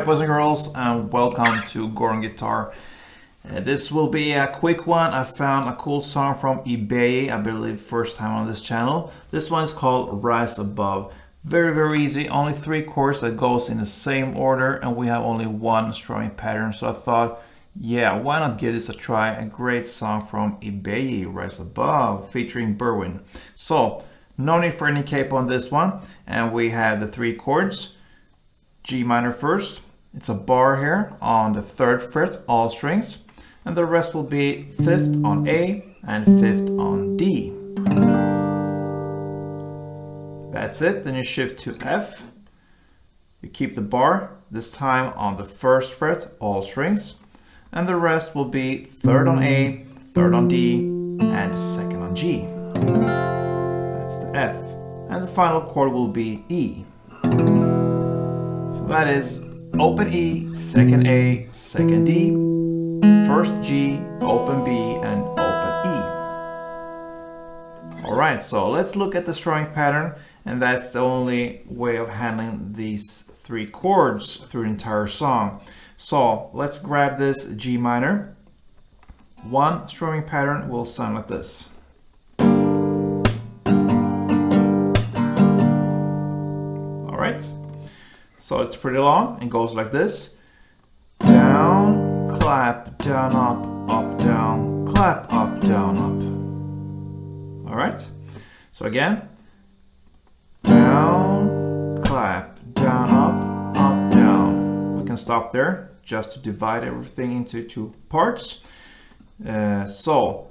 Alright, boys and girls, and welcome to Goran Guitar. This will be a quick one. I found a cool song from Ibeyi, I believe first time on this channel. This one is called Rise Above. Very easy, only 3 chords that goes in the same order, and we have only one strumming pattern. So I thought, yeah, why not give this a try? A great song from Ibeyi, Rise Above, featuring BERWYN. So, no need for any capo on this one, and we have the 3 chords. G minor first, it's a bar here on the 3rd fret, all strings, and the rest will be 5th on A and 5th on D. That's it. Then you shift to F, you keep the bar, this time on the 1st fret, all strings, and the rest will be 3rd on A, 3rd on D, and 2nd on G. That's the F. And the final chord will be E. So that is open E, 2nd A, 2nd D, 1st G, open B, and open E. Alright, so let's look at the strumming pattern, and that's the only way of handling these 3 chords through the entire song. So let's grab this G minor. One strumming pattern will sound like this. Alright. So it's pretty long and goes like this. Down, clap, down, up, down, clap, up, down, up. Alright. So again. Down, clap, down, up, down. We can stop there just to divide everything into 2 parts. So,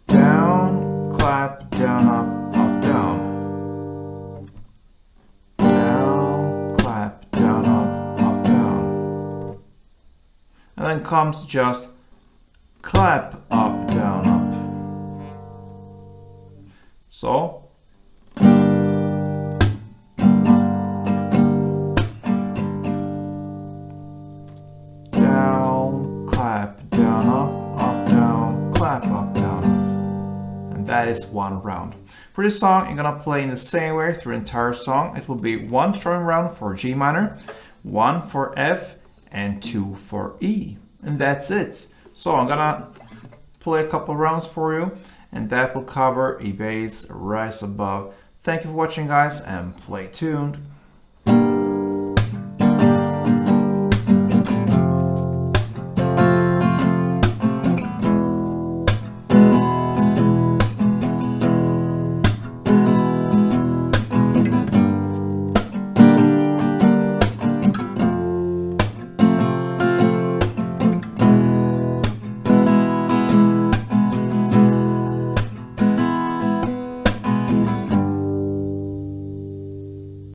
down, clap, down, up, down. And then comes just clap, up, down, up. So, down, clap, down, up, down, clap, up, down, up. And that is 1 round. For this song, you're gonna play in the same way through the entire song. It will be 1 strumming round for G minor, 1 for F, and 2 for E. And that's it. So I'm gonna play a couple rounds for you, and that will cover Ibeyi's Rise Above. Thank you for watching, guys, and play tuned.